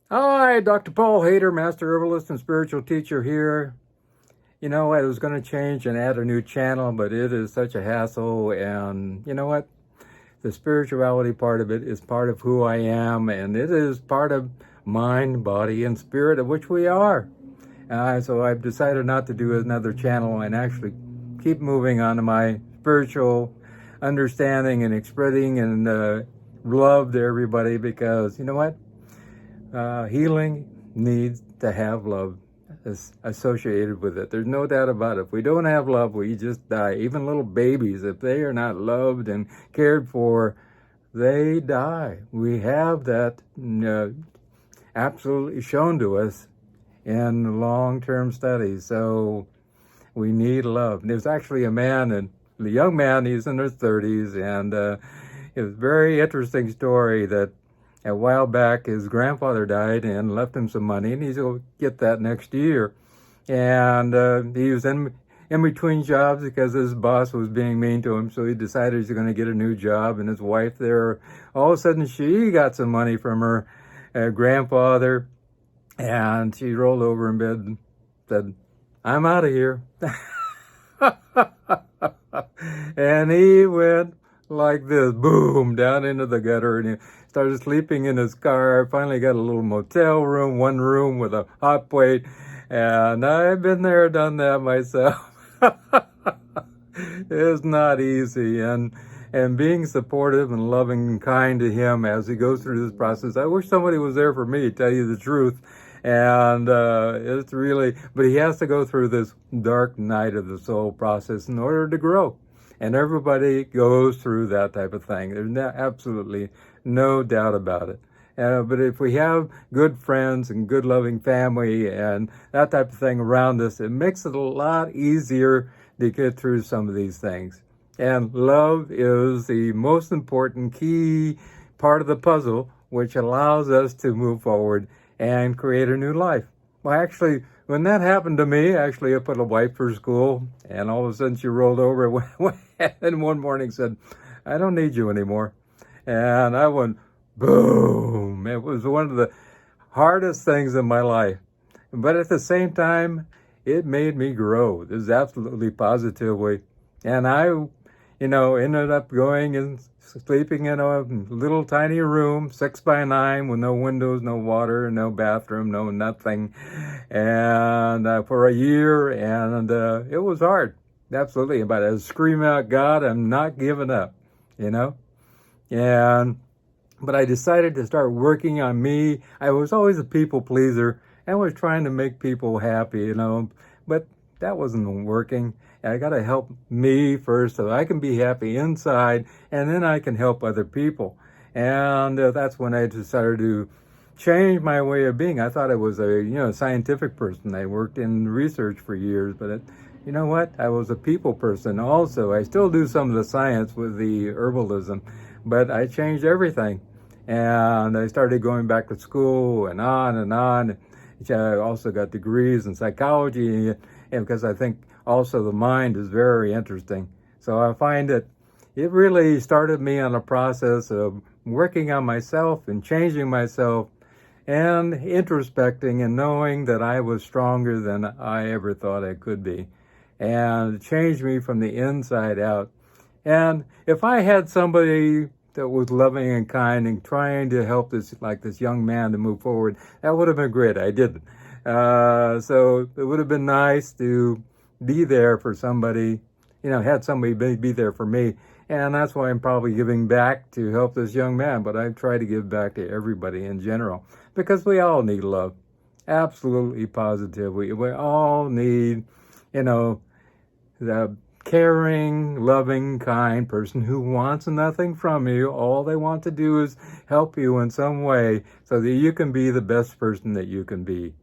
Hi, Dr. Paul Haider, Master Herbalist and Spiritual Teacher here. You know, I was going to change and add a new channel, but it is such a hassle. And you know what? The spirituality part of it is part of who I am, and it is part of mind, body, and spirit, of which we are. So I've decided not to do another channel and actually keep moving on to my spiritual understanding and spreading and love to everybody, because you know what? Healing needs to have love associated with it. There's no doubt about it. If we don't have love, we just die. Even little babies, if they are not loved and cared for, they die. We have that absolutely shown to us in long-term studies. So we need love. There's actually a man, and the young man, he's in his 30s, and it was a very interesting story that a while back his grandfather died and left him some money, and he's going to get that next year. And he was in between jobs because his boss was being mean to him, so he decided he's going to get a new job. And his wife there, all of a sudden she got some money from her grandfather, and she rolled over in bed and said, "I'm out of here." And he went like this, boom, down into the gutter, and he started sleeping in his car. Finally got a little motel room, one room with a hot plate, and I've been there, done that myself. It's not easy, and being supportive and loving and kind to him as he goes through this process. I wish somebody was there for me, to tell you the truth. And it's really, but he has to go through this dark night of the soul process in order to grow. And everybody goes through that type of thing. There's absolutely no doubt about it. But if we have good friends and good loving family and that type of thing around us, it makes it a lot easier to get through some of these things. And love is the most important key part of the puzzle, which allows us to move forward and create a new life. Well, actually, when that happened to me, actually, I put a wife through school, and all of a sudden she rolled over and one morning said, "I don't need you anymore." And I went, boom. It was one of the hardest things in my life. But at the same time, it made me grow. This is absolutely positively. And I, ended up going and sleeping in a little tiny room, 6 by 9, with no windows, no water, no bathroom, no nothing. And for a year, and it was hard. Absolutely. But I was screaming out, "God, I'm not giving up," But I decided to start working on me. I was always a people pleaser and was trying to make people happy, but that wasn't working. I got to help me first so I can be happy inside, and then I can help other people. And that's when I decided to change my way of being. I thought I was a scientific person. I worked in research for years, but you know what? I was a people person also. I still do some of the science with the herbalism, but I changed everything. And I started going back to school and on and on. I also got degrees in psychology, and because I think also the mind is very interesting. So I find that it really started me on a process of working on myself and changing myself and introspecting and knowing that I was stronger than I ever thought I could be. And it changed me from the inside out. And if I had somebody that was loving and kind and trying to help this young man to move forward, that would have been great. I didn't. So it would have been nice to be there for somebody, had somebody be there for me. And that's why I'm probably giving back to help this young man. But I try to give back to everybody in general, because we all need love. Absolutely, positively. We all need, the caring, loving, kind person who wants nothing from you. All they want to do is help you in some way so that you can be the best person that you can be.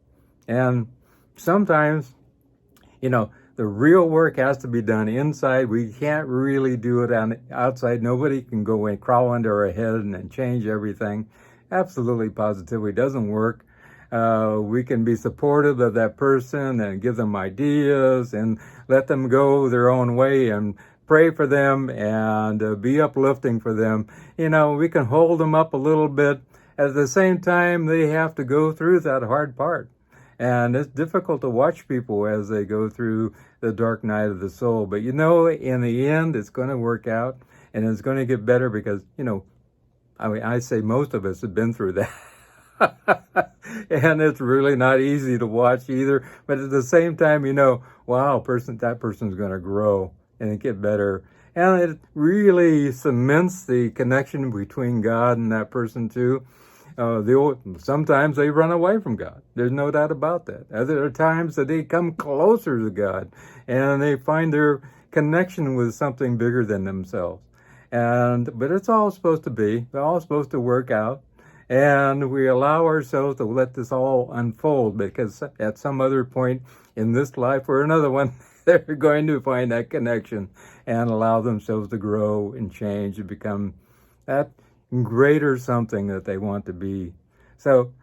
And sometimes, the real work has to be done inside. We can't really do it on outside. Nobody can go and crawl under our head and change everything. Absolutely, positively doesn't work. We can be supportive of that person and give them ideas and let them go their own way and pray for them and be uplifting for them. We can hold them up a little bit, at the same time, they have to go through that hard part. And it's difficult to watch people as they go through the dark night of the soul. But in the end, it's going to work out, and it's going to get better because, I say most of us have been through that. And it's really not easy to watch either. But at the same time, wow, that person's going to grow and get better. And it really cements the connection between God and that person too. Sometimes they run away from God. There's no doubt about that. Other times that they come closer to God and they find their connection with something bigger than themselves. But it's all supposed to be. They're all supposed to work out. And we allow ourselves to let this all unfold, because at some other point in this life or another one, they're going to find that connection and allow themselves to grow and change and become that greater something that they want to be. So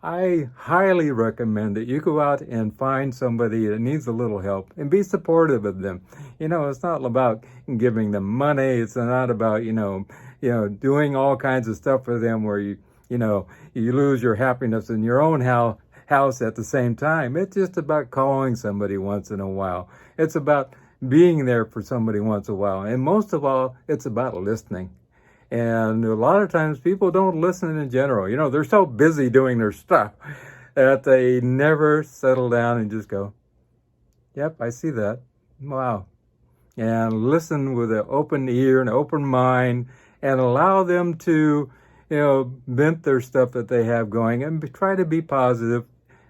I highly recommend that you go out and find somebody that needs a little help and be supportive of them. It's not about giving them money. It's not about, doing all kinds of stuff for them where you lose your happiness in your own house at the same time. It's just about calling somebody once in a while. It's about being there for somebody once in a while. And most of all, it's about listening. And a lot of times people don't listen in general. They're so busy doing their stuff that they never settle down and just go, yep, I see that. Wow. And listen with an open ear and open mind and allow them to vent their stuff that they have going and try to be positive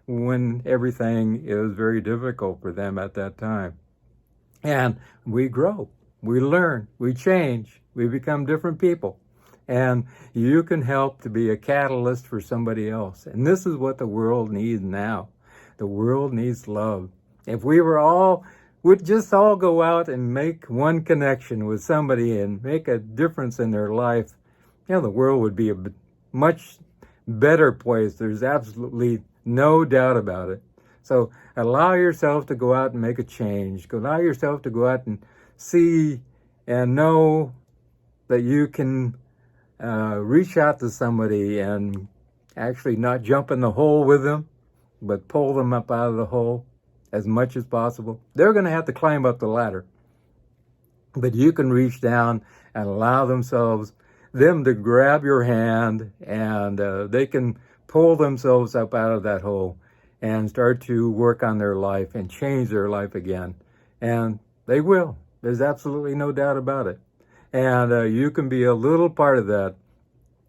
when everything is very difficult for them at that time. And we grow, we learn, we change, we become different people. And you can help to be a catalyst for somebody else. And this is what the world needs now. The world needs love. If we would just all go out and make one connection with somebody and make a difference in their life, the world would be a much better place. There's absolutely no doubt about it. So allow yourself to go out and make a change. Allow yourself to go out and see and know that you can reach out to somebody and actually not jump in the hole with them, but pull them up out of the hole as much as possible. They're going to have to climb up the ladder, but you can reach down and allow them to grab your hand, and they can pull themselves up out of that hole and start to work on their life and change their life again. And they will. There's absolutely no doubt about it. And you can be a little part of that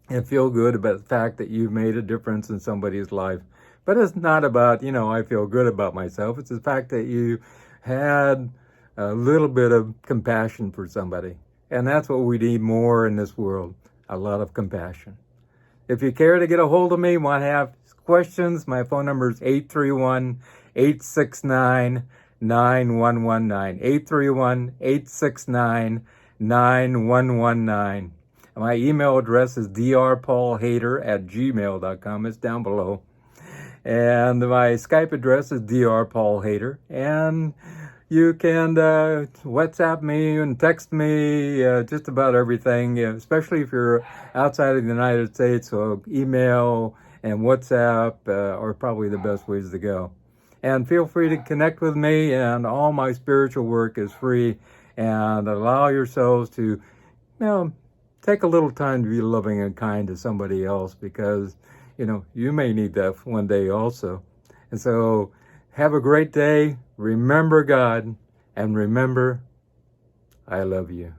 and feel good about the fact that you've made a difference in somebody's life. But it's not about, I feel good about myself. It's the fact that you had a little bit of compassion for somebody. And that's what we need more in this world, a lot of compassion. If you care to get a hold of me, want to have questions, my phone number is 831-869-9119. 831-869-9119. My email address is drpaulhaider@gmail.com. It's down below. And my Skype address is drpaulhaider. And you can WhatsApp me and text me just about everything, especially if you're outside of the United States. So email and WhatsApp are probably the best ways to go. And feel free to connect with me, and all my spiritual work is free. And allow yourselves to, take a little time to be loving and kind to somebody else, because, you may need that one day also. And so have a great day. Remember God, and remember, I love you.